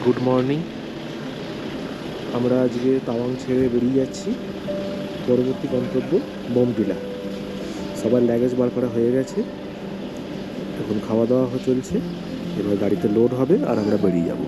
Good morning. আমরা আজকে তাওয়াং ছেড়ে বেরিয়ে যাচ্ছি। পরবর্তী গন্তব্য বোমডিলা। সবার লাগেজ বার করা হয়ে গেছে, এখন খাওয়া দাওয়া চলছে। এবার গাড়িতে লোড হবে আর আমরা বেরিয়ে যাব।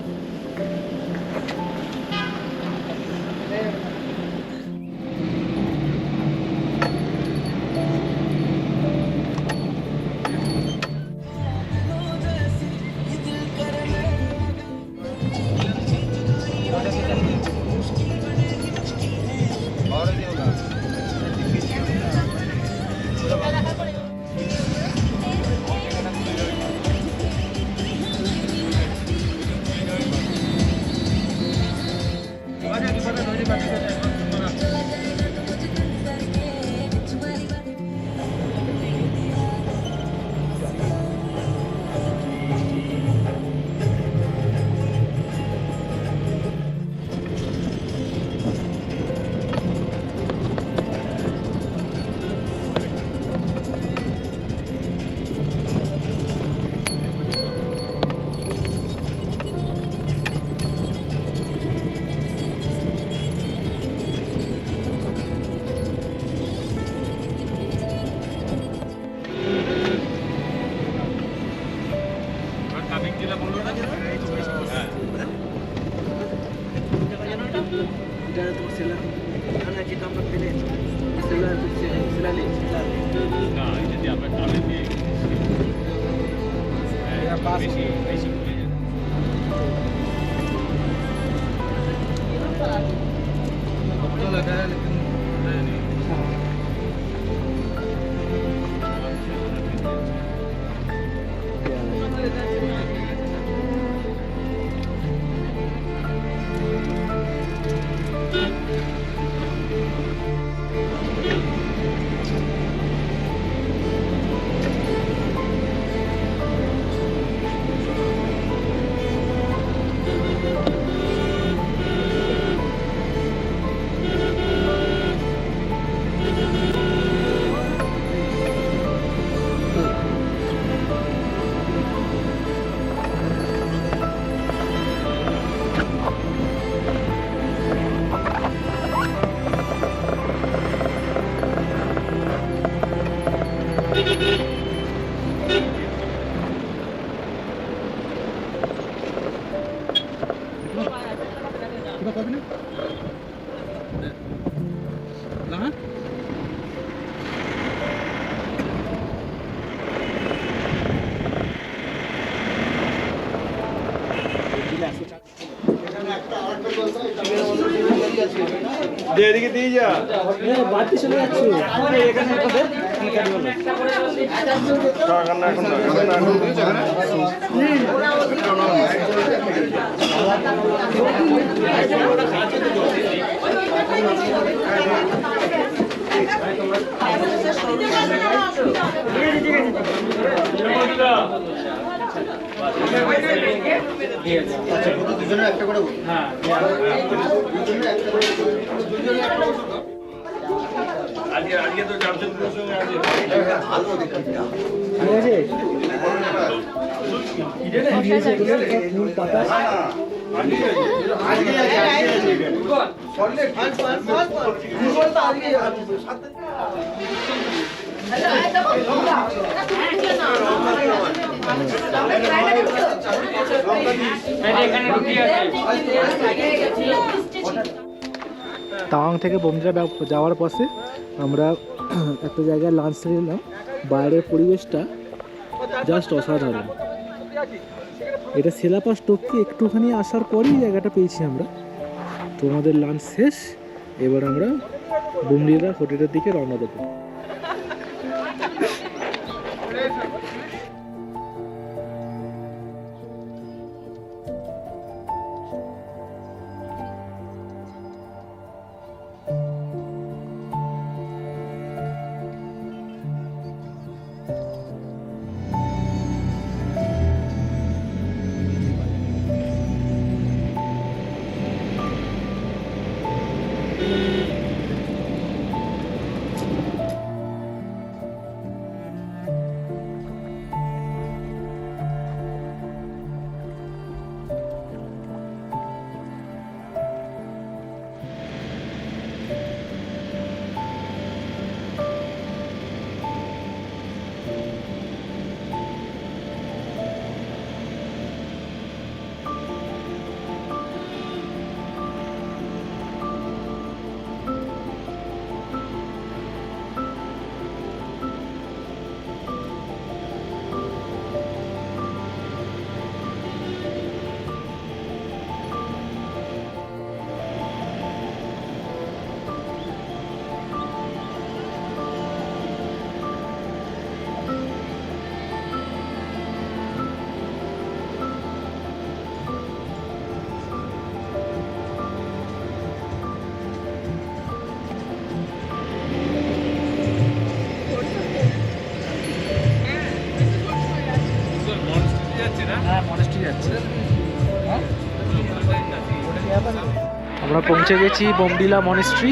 এদিকে দিয়ে যা বাড়তি চলে যাচ্ছে এখানে দুজনে একটা করে হ্যাঁ আজকে তো চারজন সঙ্গে আছে ভালো দেখি ঠিক আছে ফুল পাতা আজকে আজকে সরলে ফাল তো আজকে সাথে তাওয়াং থেকে বোমডিলা যাওয়ার পথে আমরা একটা জায়গায় লাঞ্চ নিলাম। বাইরের পরিবেশটা জাস্ট অসাধারণ। এটা সেলাপাস টপকে একটুখানি আসার পরেই জায়গাটা পেয়েছি আমরা। তো আমাদের লাঞ্চ শেষ, এবার আমরা বোমডিলা হোটেলের দিকে রওনা দেবো। হ্যাঁ মনেস্ট্রি যাচ্ছে। আমরা পৌঁছে গেছি বোমডিলা মনেস্ট্রি।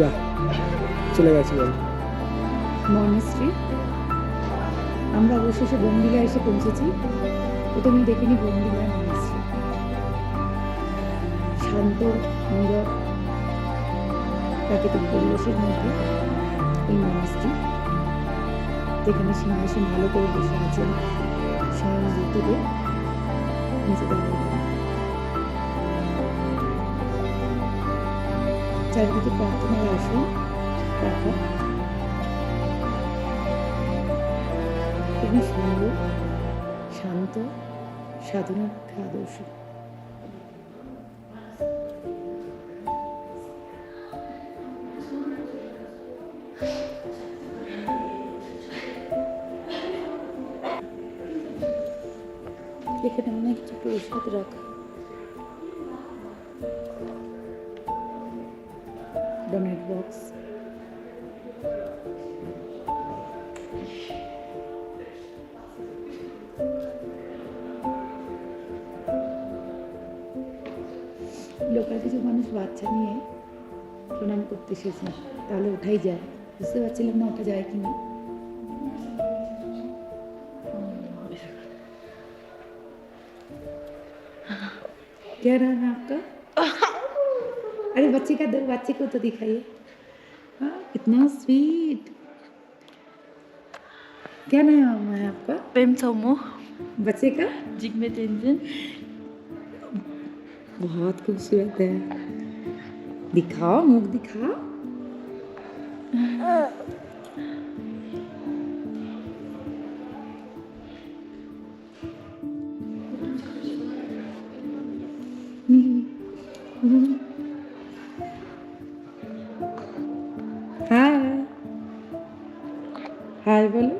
যা চলে গেছি মনেস্ট্রি। আমরা অবশেষে বোমডিলা এসে পৌঁছেছি। প্রথমেই দেখিনি বোমডিলা মনেস্ট্রি। শান্ত নীরব প্রাকৃতিক পরিবেশের মধ্যে এই মনেস্ট্রি, যেখানে সিংহাসন ভালো করে বসে আছেন স্বয়ং বুদ্ধদেব নিজেদের বলবেন। চারিদিকে প্রার্থনার আসন রাখা, খুবই সুন্দর, শান্ত, সাধনার পক্ষে আদর্শ। এখানে অনেক কিছু প্রসাদ রাখা, ডোনেট বক্স, লোকাল কিছু মানুষ বাচ্চা নিয়ে প্রণাম করতে এসেছে, তাহলে ওঠাই যায়। বুঝতে পারছিলাম না ওঠা যায় কিনা। क्या नाम है आपका? अरे बच्चे का दो, बच्चे को तो दिखाइए। हाँ कितना स्वीट। क्या नाम है आपका? प्रेम सोमो बच्चे का जिग्मे टेंशन। बहुत खूबसूरत है। दिखाओ, मुख दिखाओ। हाय हाय बोलो।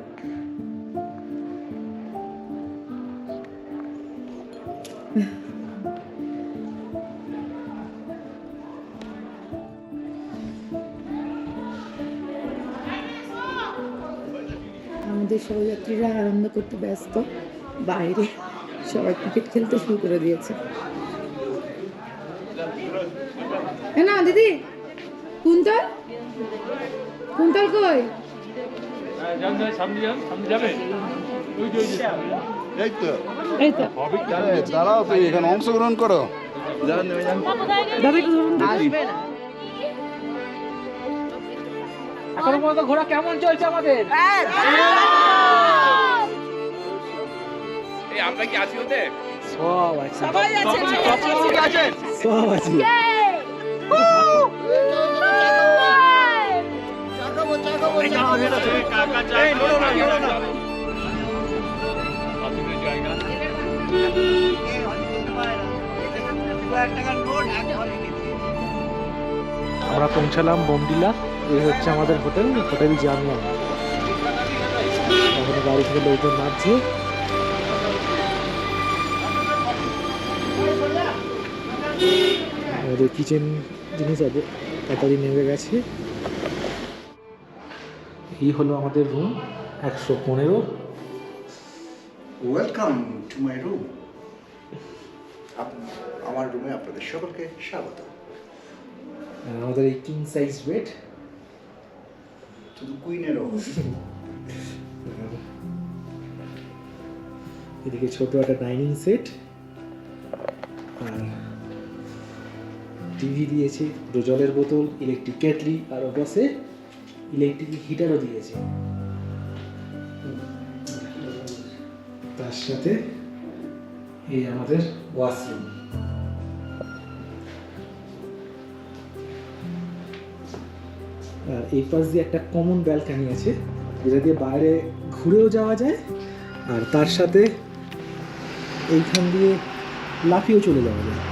আমাদের সহযাত্রীরা আনন্দ করতে ব্যস্ত, বাইরে সবাই ক্রিকেট খেলতে শুরু করে দিয়েছে। না দিদি, কুন্তল কুন্তল কই? এই তো এই তো দাঁড়াও, তুই এখানে অংশগ্রহণ করো। দাদা একটু ধরুন। এখনো পর্যন্ত ঘোরা কেমন চলছে আমাদের? আমরা কি আছি ওতে? সব আছে, সবাই আছে, সব আছে। আমরা পৌঁছালাম বোমডিলা। এই হচ্ছে আমাদের হোটেল, হোটেল জামিয়া। এখন গাড়ি থেকে লোকজন নামছে। আমাদের কিচেন জিনিস আছে তাড়াতাড়ি নেমে গেছে। এই হলো আমাদের room 115। Welcome to my room. আমার রুমে আপনাদের সকলকে স্বাগত। আমাদের এই কিং সাইজ বেড, শুধু কুইনেরও। এদিকে ছোট একটা ডাইনিং সেট, আর টিভি দিয়েছে, দুটো জলের বোতল, ইলেকট্রিক কেটলি, আর পাশে ইলেকট্রিক হিটারও দিয়েছে। তার সাথে এই আমাদের ওয়াশরুম। আর এই পাশ দিয়ে একটা কমন ব্যালকনি আছে, যেটা দিয়ে বাইরে ঘুরেও যাওয়া যায়, আর তার সাথে এইখান দিয়ে লাফিয়েও চলে যাওয়া যায়।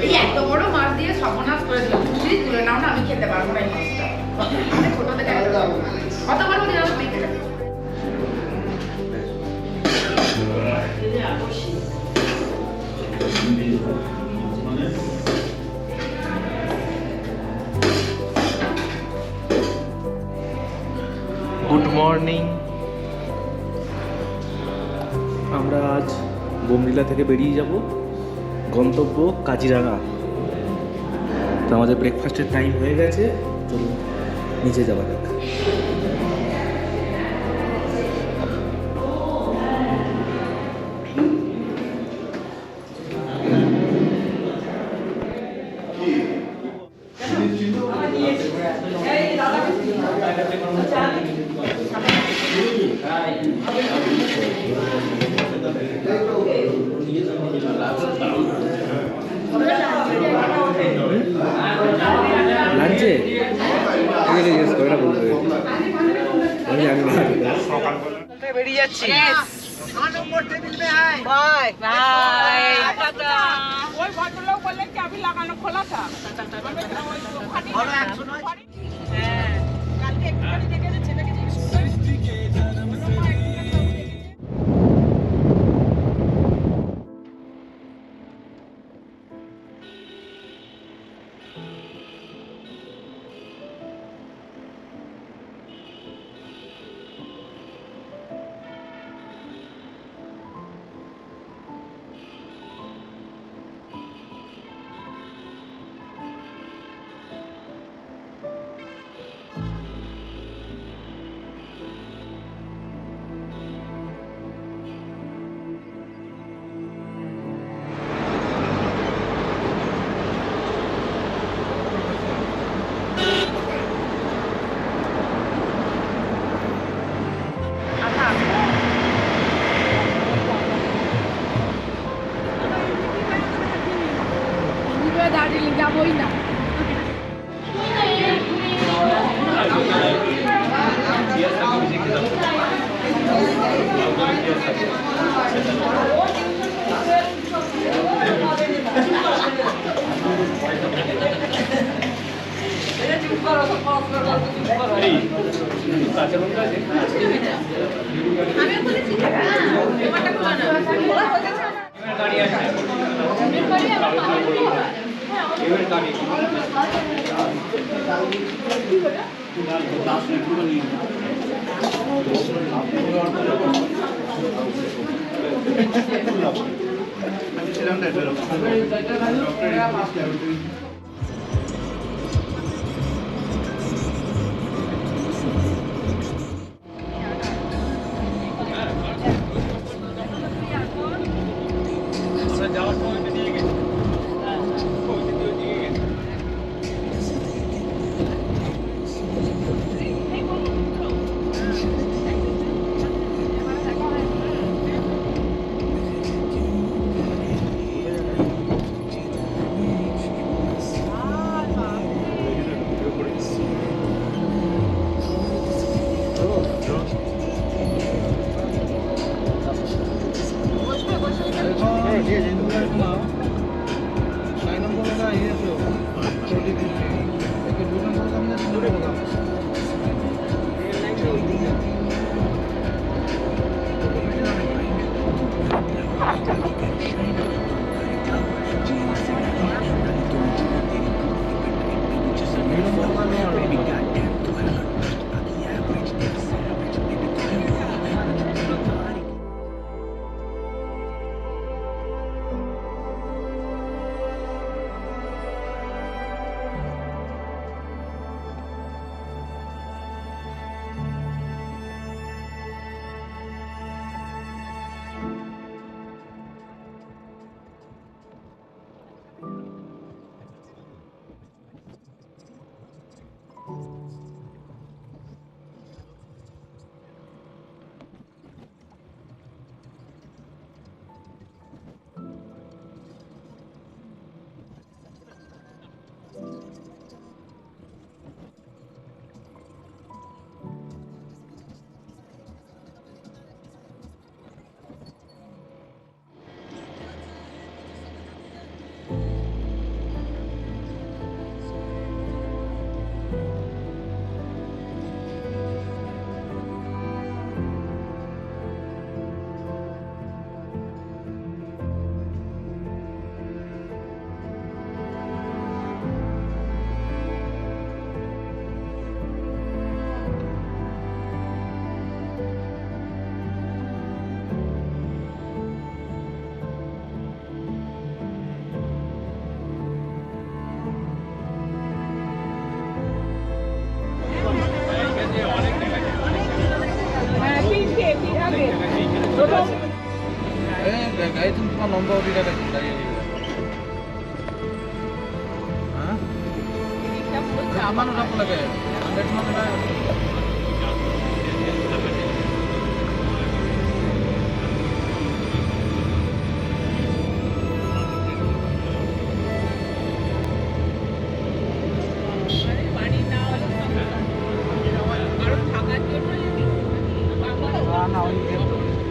এই এত বড় মাছ দিয়ে সর্বনাশ করে দিল। প্লিজ তুলে নাও না, আমি খেতে পারবো না এই মাছটা। ছোট থেকে কত বড় দিন আমি খেতে পারবো। Good morning. আমরা আজ বোমডিলা থেকে বেরিয়ে যাব, গন্তব্য কাজিরাঙা। তো আমাদের ব্রেকফাস্টের টাইম হয়ে গেছে, চলুন নিচে যাওয়া যাক। লাঞ্চে জিজ্ঞেস করে না বলতে আমি জানি না। বেরিয়ে যাচ্ছি। ওই ভদ্রলোক বললেন চাবি লাগানো খোলা থাক। কালকে একটুখানি দেখে ছেলেকে জিজ্ঞেস দার্জিলিং যাবোই না।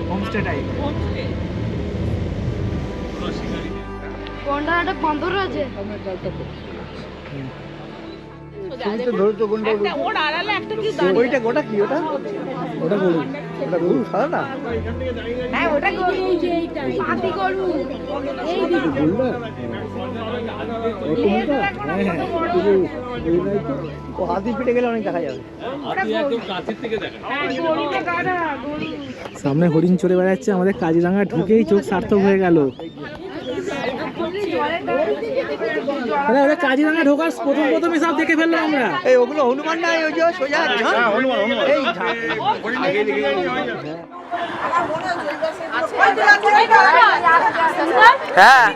Homestay type. কোনটা একটা বন্দর আছে ওইটা গোটা কি ওটা? ওটা গরু। ওটা গরু সাদা না? হ্যাঁ ওটা গরু। পাতি গরু গরুটা? ও হাতি পিটে গেলে অনেক দেখা যাবে। সামনে হরিণ চলে বেড়াচ্ছে, আমাদের কাজিরাঙা ঢুকেই চোখ সার্থক হয়ে গেল। কাজিরাঙা ঢোকার প্রথমে সব দেখে ফেললাম আমরা। এই ওগুলো হনুমান না? ওই যে সোজা এই হ্যাঁ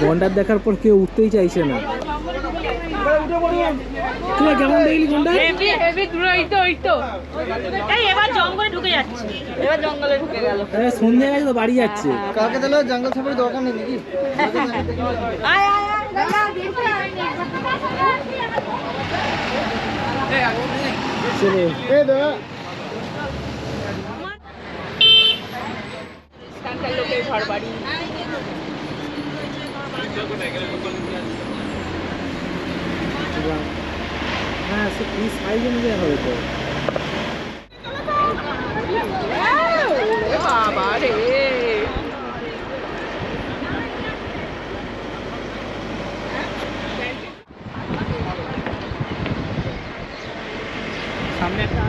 গন্ডার দেখার পর কেউ উঠতেই চাইছে না। তুই কেমন দেখলি গন্ডার? এবার জঙ্গলে ঢুকে যাচ্ছে, এবার জঙ্গলে ঢুকে গেল। সন্ধ্যে গেছে তো বাড়ি যাচ্ছে। কালকে তাহলে জঙ্গল সাফারি দরকার নেই নাকি? আয় আয় আয় দাদা চলো এ দাদা লোকের ঘর বাড়ি। হ্যাঁ এই সাইজ অনুযায়ী হবে তো। বাবা রে সামনে একটা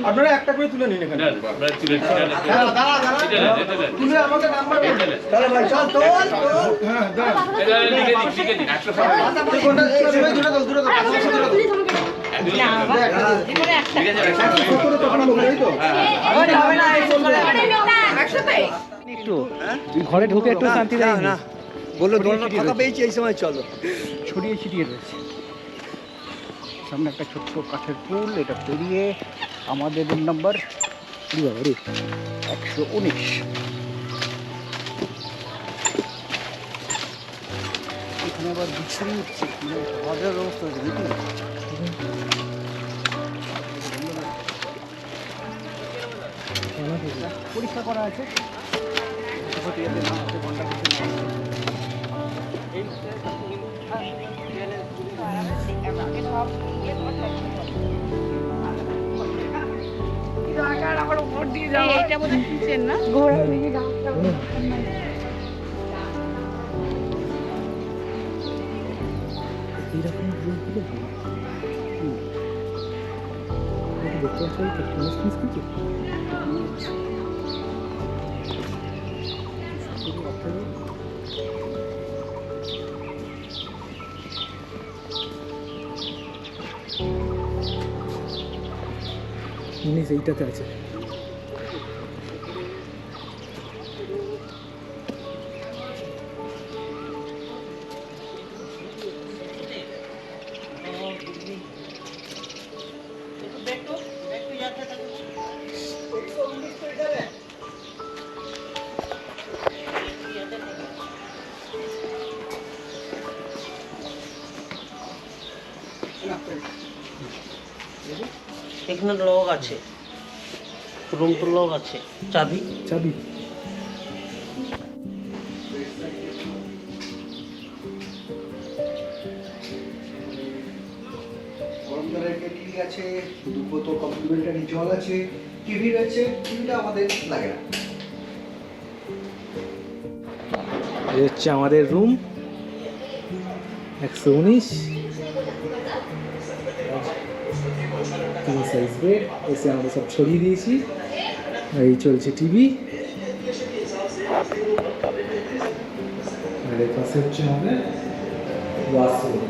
আপনারা একটা করে তুলে নিন এখানে। তুলে আমাকে নাম্বার দিন। তাহলে ভাই চল তো। হ্যাঁ দাঁড়া। লিখে দিন 100 তুই কোনটা সময় দূরে দাও দূরে দাও। একটু ঘরে ঢুকে একটু শান্তি দেয় না। বললো দোলনা ফাঁকা পেয়েছি এই সময় চলো। ছড়িয়ে ছিটিয়ে রয়েছে। সামনে একটা ছোট্ট কাঠের পুল, এটা পেরিয়ে আমাদের রুম নাম্বার 119। এখানে আবার বিছানি হচ্ছে, খাওয়া দাওয়ার ব্যবস্থা হচ্ছে নাকি? পরীক্ষা করা আছে। আমার উপর দিয়ে যাও। এইটা বোধহয় কিচেন না? ঘোড়া দিকে যাও। এইরকম রুমগুলো ভালো। দেখতে পাচ্ছি তো টুরিস্ট মিস্ত্রি জিনিস এইটাতে আছে। এখানে লক আছে, রুম তো লক আছে, চাবি চাবি গরম জলের কেটলি আছে, 2 বোতল কমপ্লিমেন্টারি জল আছে, টিভি রয়েছে। টিভিটা আমাদের লাগে না। এই হচ্ছে আমাদের রুম 119 3 সাইজ বেড। এসে আমরা সব ছড়িয়ে দিয়েছি। এই চলছে টিভি। আর এর পাশে হচ্ছে আমাদের ওয়াশরুম।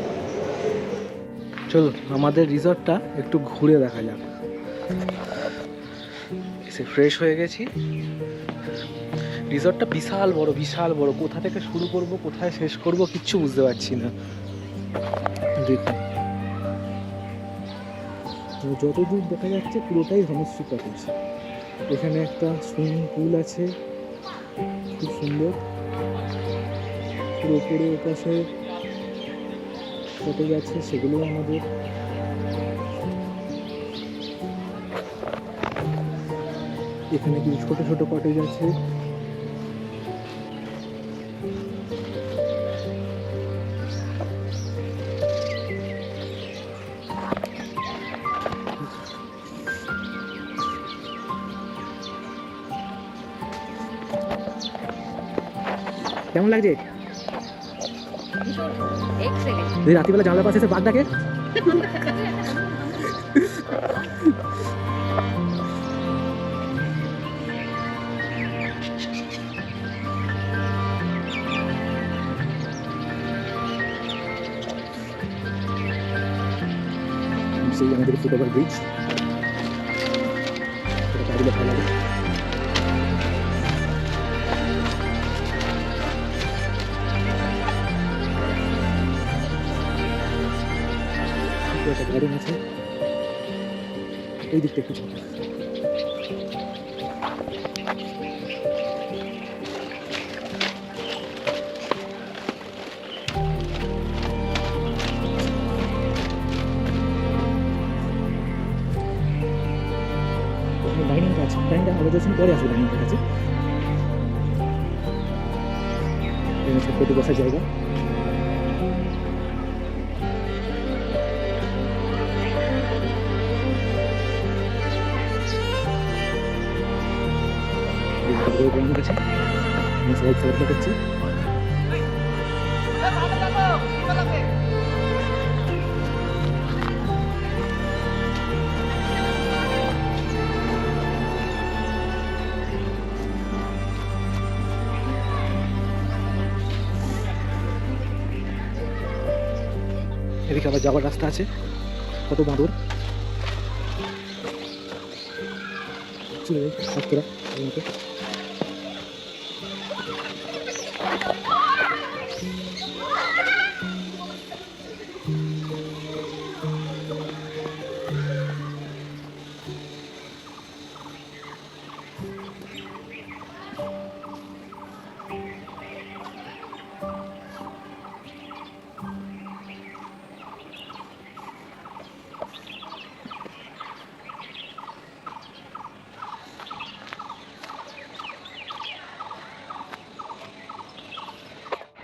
চলুন আমাদের রিসর্টটা একটু ঘুরে দেখা যাক। এসে ফ্রেশ হয়ে গেছি। রিসর্টটা বিশাল বড়, বিশাল বড়। কোথা থেকে শুরু করব, কোথায় শেষ করব কিচ্ছু বুঝতে পারছি না। দেখুন যত দূর দেখা যাচ্ছে পুরোটাই ধনুশ্রী কটেজ। এখানে একটা সুইমিং পুল আছে, খুব সুন্দর। পুরো উপরে ওপাশে কটেজ আছে, সেগুলো আমাদের। এখানে কিছু ছোট ছোট কটেজ আছে। কেমন লাগছে? এই রাত্রিবেলা জানলার পাশে এসে বাঘ ডাকে। সেই আমাদের ফুটওভার ব্রিজ, ভালো লাগে। একটা গার্ডেন আছে এই দিকটা, একটু ডাইনিংটা আছে। ডাইনিংটা আলো যখন পরে আসবে, ডাইনিংটার কাছে ছোট্ট বসার জায়গা। গ্রাউন্ড আছে, সবাই খেলাধুলা করছে। এদিকে আবার যাওয়ার রাস্তা আছে, কত বাঁদর। চলে যাই রাস্তাটা মতো।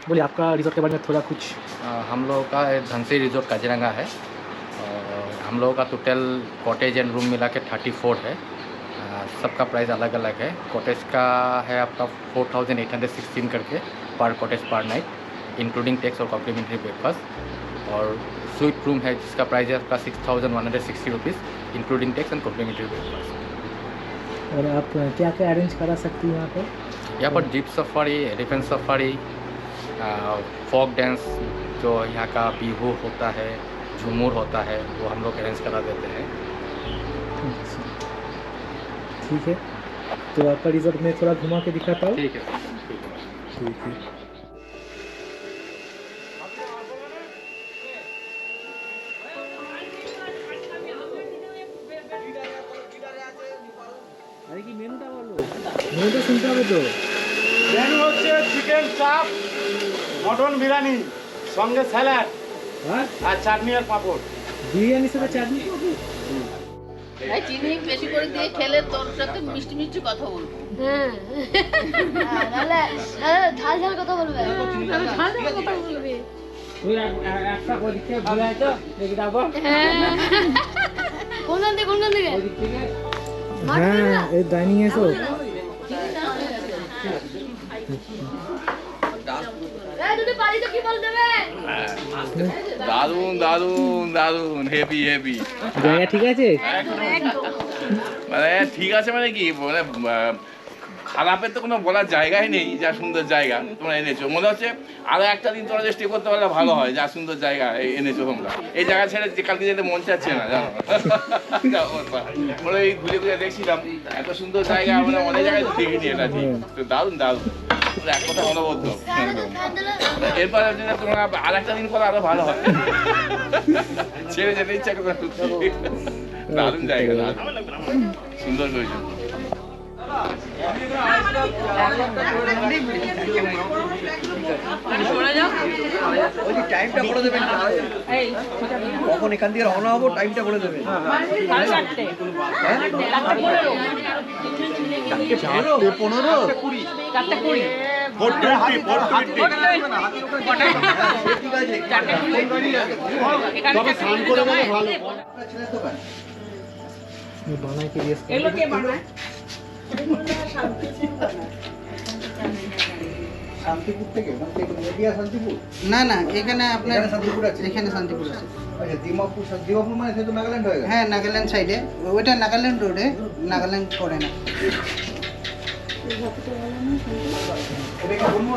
बोलिए आपका रिजॉर्ट के बारे में थोड़ा कुछ। हम लोगों का धनसी रिजॉर्ट काजीरंगा है और हम लोगों का टोटल कॉटेज एंड रूम मिला के 34 है। सबका प्राइस अलग अलग है। कॉटेज का है आपका 4816 करके पर कॉटेज पर नाइट, इंक्लूडिंग टैक्स और कॉम्प्लीमेंट्री ब्रेकफास्ट। और स्वीट रूम है जिसका प्राइस है आपका 6160 rupees including tax and complimentary breakfast. और आप क्या क्या अरेंज करा सकती हैं यहाँ पर? यहाँ पर jeep safari, elephant safari, folk dance जो यहाँ का बिहू होता है, झूमर होता है, वो हम लोग अरेंज करा देते हैं। अच्छा, ठीक है, तो आपका रिजॉर्ट में थोड़ा घुमा के दिखाता हूँ। ठीक है। ठीक है। আরে কি মেনুটা বলো? মেনুটা শুনতে হবে তো। মেনু হচ্ছে চিকেন চাপ, মটন বিরিয়ানি, সঙ্গে স্যালাড হ্যাঁ, আর চাটনি আর পাঁপড়। বিরিয়ানির সাথে চাটনি পাবো? এই চিনি বেশি করে দিয়ে খেলে তোর সাথে মিষ্টি মিষ্টি কথা বলবো। হ্যাঁ তাহলে ঝাল ঝাল কথা বলবে, ঝাল ঝাল কথা বলবে। ওই একটা করে দিকে ভুলে তো দেখি যাবো। কোন দিকে কোন দিকে? হ্যাঁ, এই ডাইনিং এসো। এই দুটো পারি তো কি বল দেবে? দারুন দারুন দারুন, হেভি হেভি। জায়গা ঠিক আছে? মানে ঠিক আছে মানে কি, মানে খারাপের তো কোনো বলার জায়গাই নেই। যা সুন্দর জায়গা তোমরা এনেছো, মনে হচ্ছে আরো একটা দিন তোমরা স্টে করতে পারলে ভালো হয়। যা সুন্দর জায়গা এনেছো তোমরা, এই জায়গা ছেড়ে যে কালকে যেতে মন চাচ্ছে না, জানো। মানে এই ঘুরে ঘুরে দেখছিলাম এত সুন্দর জায়গা, মানে অনেক জায়গায় দেখিনি এটা। ঠিক তো দারুন দারুন, এক কথা অনবদ্য। এরপরে যদি তোমরা আর একটা দিন করে আরো ভালো হয়, ছেড়ে যেতে ইচ্ছা করে। দারুন জায়গা, দারুন সুন্দর হয়েছে। ওই যে টাইমটা বলে দেবেন, কখন এখান থেকে রওনা হবো টাইমটা বলে দেবেন। বানাই के लिए এগুলো কে বানায়? শান্তিপুর থেকে, নদিয়া শান্তিপুর? না না, এখানে আপনার এখানে শান্তিপুর আছে? এখানে শান্তিপুর আছে। আচ্ছা, দিমাপুর, দিমাপুর মানে সে তো নাগাল্যান্ড হয়ে গেল। হ্যাঁ, নাগাল্যান্ড সাইডে, ওইটা নাগাল্যান্ড রোডে, নাগাল্যান্ড পড়ে না। এটা কি বলবো?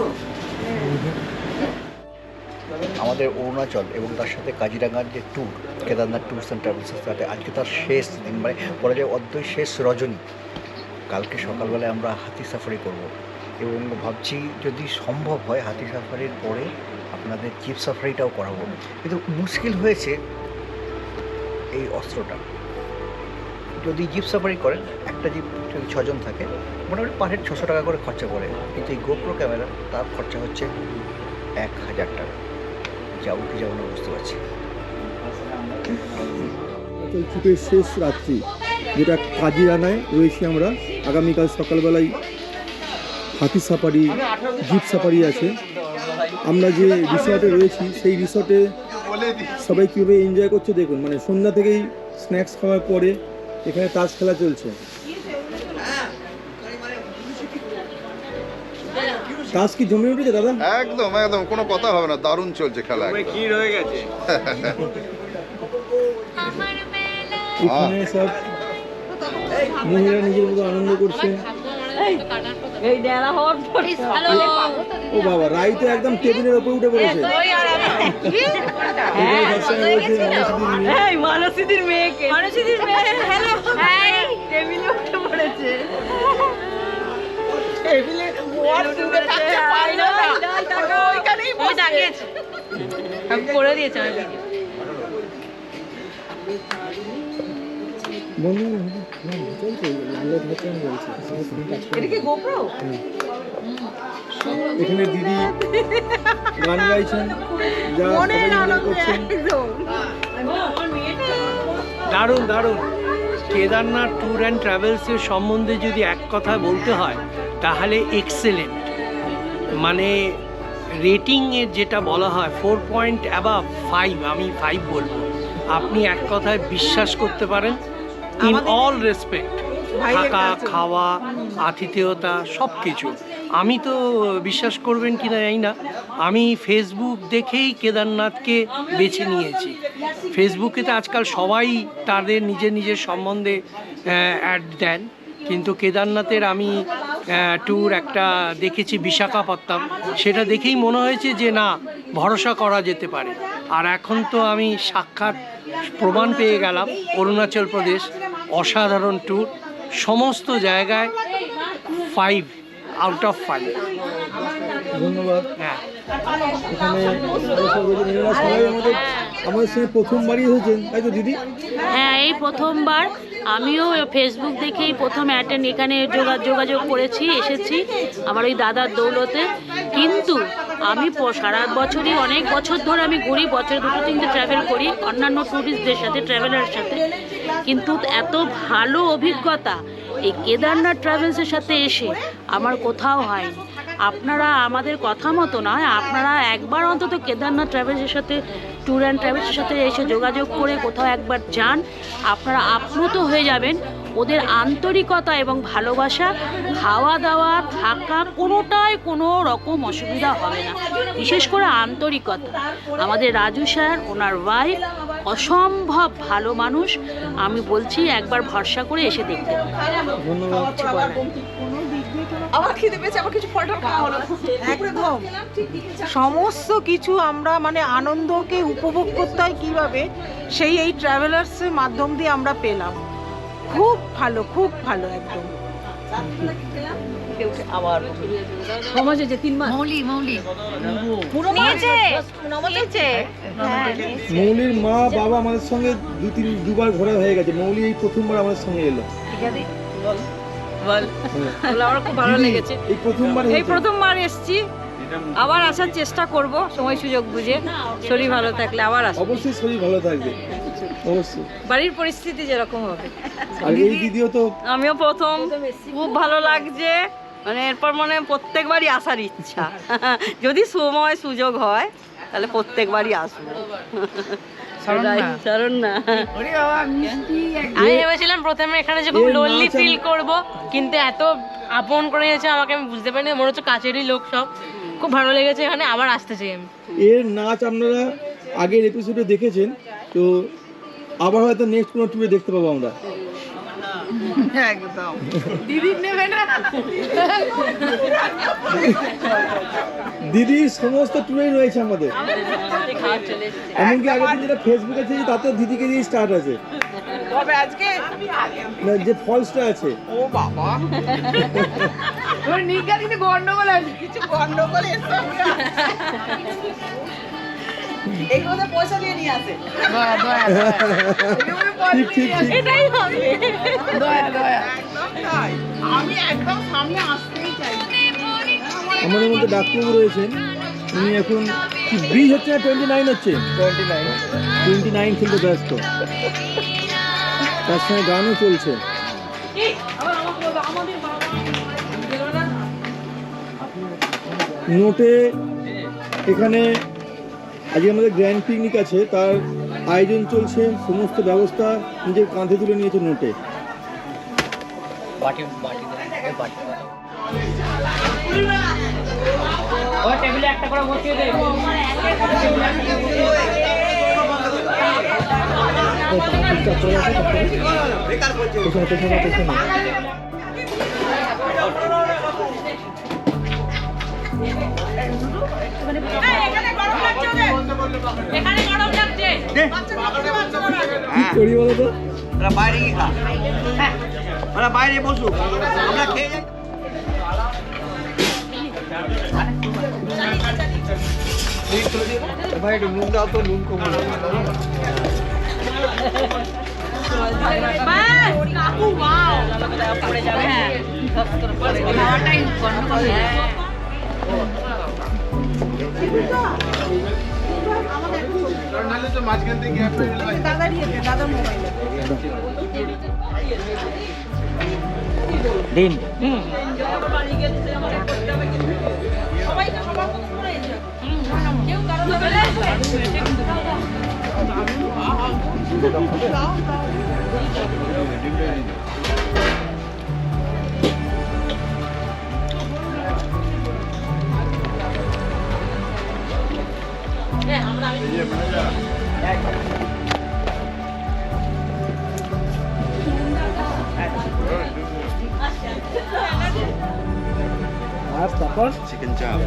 আমাদের অরুণাচল এবং তার সাথে কাজিরাঙ্গার যে ট্যুর, কেদারনাথ ট্যুরস অ্যান্ড ট্রাভেলসের সাথে আজকে তার শেষ দিন, মানে বলা যায় অদ্বৈ শেষ রজনী। কালকে সকালবেলায় আমরা হাতি সাফারি করব এবং ভাবছি যদি সম্ভব হয় হাতি সাফারির পরে আপনাদের জিপ সাফারিটাও করাবো। কিন্তু মুশকিল হয়েছে এই অস্ত্রটা। যদি জিপ সাফারি করেন, একটা জিপ যদি 6 জন থাকে, মোটামুটি পার হেড 600 টাকা করে খরচা পড়ে। কিন্তু এই গোপ্রো ক্যামেরা তার খরচা হচ্ছে 1000 টাকা। যাবো কি যাবো না বুঝতে পারছি। ট্রিপের শেষ রাত্রি, যেটা কাজিরাঙ্গায় রয়েছি আমরা। আগামীকাল সকালবেলায় হাতি সাফারি, জিপ সাফারি আছে। আমরা যে রিসর্টে রয়েছি সেই রিসর্টে সবাই কীভাবে এনজয় করছে দেখুন। মানে সন্ধ্যা থেকেই স্ন্যাক্স খাওয়ার পরে এখানে তাস খেলা চলছে। তাস কি জমে উঠেছে দাদা? একদম একদম, কোনো কথা হবে না, দারুণ চলছে খেলা। ক্ষীর হয়ে গেছে। এখানে সব মহিলারা নিজের মতো আনন্দ করছে। এই দেলা হট ও বাবা, রাই তো একদম টেবিলের উপর উঠে পড়েছে। এই মানসীদির মেয়েকে, মানসীদির মেয়ে, হ্যালো হাই, টেবিলে উঠে পড়েছে। টেবিলে ওয়াট উঠে থাকছে, পাই না ওইখানেই বসে দাঁড়িয়েছে। আমি করে দিয়েছি আমি ভিডিও। এটা কি গোপ্রো? এখানে দিদি গান গাইছেন, যা সবাই এনজয় করছেন। দারুণ দারুণ। কেদারনাথ ট্যুর অ্যান্ড ট্রাভেলসের সম্বন্ধে যদি এক কথা বলতে হয় তাহলে এক্সেলেন্ট। মানে রেটিংয়ের যেটা বলা হয় 4 অ্যাবাভ 5, আমি 5 বলবো। আপনি এক কথায় বিশ্বাস করতে পারেন, ইন অল রেসপেক্ট, থাকা, খাওয়া, আতিথেয়তা সব কিছু। আমি তো বিশ্বাস করবেন কি না জানি না, আমি ফেসবুক দেখেই কেদারনাথকে বেছে নিয়েছি। ফেসবুকে তো আজকাল সবাই তাদের নিজের নিজের সম্বন্ধে অ্যাড দেন, কিন্তু কেদারনাথের আমি ট্যুর একটা দেখেছি বিশাখাপত্তনম, সেটা দেখেই মনে হয়েছে যে না, ভরসা করা যেতে পারে। আর এখন তো আমি সাক্ষাৎ প্রমাণ পেয়ে গেলাম, অরুণাচল প্রদেশ অসাধারণ ট্যুর, সমস্ত জায়গায় 5 আউট অফ 5। ধন্যবাদ। হ্যাঁ, এখানে সবাই আমাদের সঙ্গে প্রথমবারই এসেছেন, তাই তো দিদি? হ্যাঁ, এই প্রথমবার। আমিও ফেসবুক দেখেই প্রথম এখানে যোগাযোগ করেছি, এসেছি আমার ওই দাদার দৌলতে। কিন্তু আমি সারা বছরই, অনেক বছর ধরে আমি ঘুরি, বছরে 2-3টে ট্রাভেল করি অন্যান্য ট্যুরিস্টদের সাথে, ট্রাভেলারের সাথে, কিন্তু এত ভালো অভিজ্ঞতা এই কেদারনাথ ট্রাভেলসের সাথে এসে আমার কোথাও হয়নি। আপনারা আমাদের কথা মতো নয়, আপনারা একবার অন্তত কেদারনাথ ট্রাভেলসের সাথে, ট্যুর অ্যান্ড ট্রাভেলসের সাথে এসে যোগাযোগ করে কোথাও একবার যান, আপনারা আপ্লুত হয়ে যাবেন। ওদের আন্তরিকতা এবং ভালোবাসা, খাওয়া দাওয়া থাকা কোনোটাই কোনো রকম অসুবিধা হবে না, বিশেষ করে আন্তরিকতা। আমাদের রাজু স্যার, ওনার ওয়াইফ অসম্ভব ভালো মানুষ। আমি বলছি একবার ভরসা করে এসে দেখতে। আমার খিদে পেয়েছে, আমার কিছু ফলটা খাওয়া হলো। একদম সমস্ত কিছু আমরা মানে আনন্দকে উপভোগ করতে হয় কীভাবে, সেই এই ট্রাভেলার্সের মাধ্যম দিয়ে আমরা পেলাম। খুব ভালো, খুব ভালো একদম। আবার সমাজে যে 3 মাস মৌলি পুরো নিয়েছে। মৌলির মা বাবা আমাদের সঙ্গে দুবার ঘোরা হয়ে গেছে, মৌলি এই প্রথমবার আমাদের সঙ্গে এলো। আমার খুব ভালো লেগেছে। এই প্রথমবার এসেছি, আবার আসার চেষ্টা করব সময় সুযোগ বুঝে, শরীর ভালো থাকলে আবার আসবো। অবশ্যই শরীর ভালো থাকবে, অবশ্যই। বাড়ির পরিস্থিতি যেরকম হবে। আর এই দিদিও তো, আমিও প্রথম, খুব ভালো লাগছে। মানে এরপর প্রত্যেকবারই আসার ইচ্ছা, যদি সময় সুযোগ হয় তাহলে প্রত্যেকবারই আসবো। আমি ভেবেছিলাম প্রথমে এখানে যে খুব লোনলি ফিল করব, কিন্তু এত আপন করে গেছে আমাকে, আমি বুঝতে পারিনি, মনে হচ্ছে কাছেরই লোক সব। খুব ভালো লেগেছে এখানে, আবার আসতে চাই আমি। এর নাচ আপনারা আগের এপিসোডে দেখেছেন, তো আবার হয়তো নেক্সট কোনো ট্যুরে দেখতে পাবো আমরা। একদম দিদির নেবেন না, দিদির সমস্ত ট্যুরেই রয়েছে আমাদের, এমনকি আগের দিন যেটা ফেসবুকে আছে তাতেও দিদিকে দিয়ে স্টার্ট আছে। তবে আজকে যে ফলসটা আছে, ও বাবা ওর নিকা দিনে গন্ডগোল আছে, কিছু গন্ডগোল এসে এগুলোতে পয়সা দিয়ে নিয়ে আসে। এটাই হবে, আমি একদম সামনে আসতেই চাই। আমাদের মধ্যে ডাক্তারবাবু রয়েছেন, উনি এখন কি ব্রিজ হচ্ছে না 29 হচ্ছে, 29 খেলতে ব্যস্ত, তার সঙ্গে গানও চলছে। নোটে এখানে আজকে আমাদের গ্র্যান্ড পিকনিক আছে, তার আয়োজন চলছে, সমস্ত ব্যবস্থা নিজের কাঁধে তুলে নিয়েছে নোটে। টেবিলে একটা করে বসিয়ে দে। এখানে গরম লাগছে। কি করি বলো তো? বাইরে কি খা, ওরা বাইরে বসুক, আমরা খেয়ে যাই। ভাই একটু নুন দাও তো, নুন কম কাকু বাও পড়ে যাবে। হ্যাঁ, খাওয়াটাই গন্ডগোল। নাহলে তো মাঝখান থেকে গ্যাপ হয়ে গেল। দাদা দিয়ে দে, দাদার মোবাইলে দিন সবাইকে সবার মতো করে কেউ কারো আর তারপর চিকেন চাপ,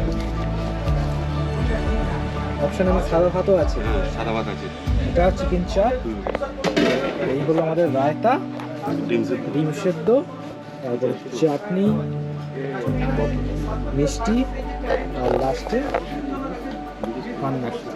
অপশন আমার সাদা ভাতও আছে। সাদা ভাত আছে, এটা চিকেন চাপ, এই হলো আমাদের রায়তা, ডিম সেদ্ধ, তারপর চাটনি, মিষ্টি, আর লাস্টে পান মশলা।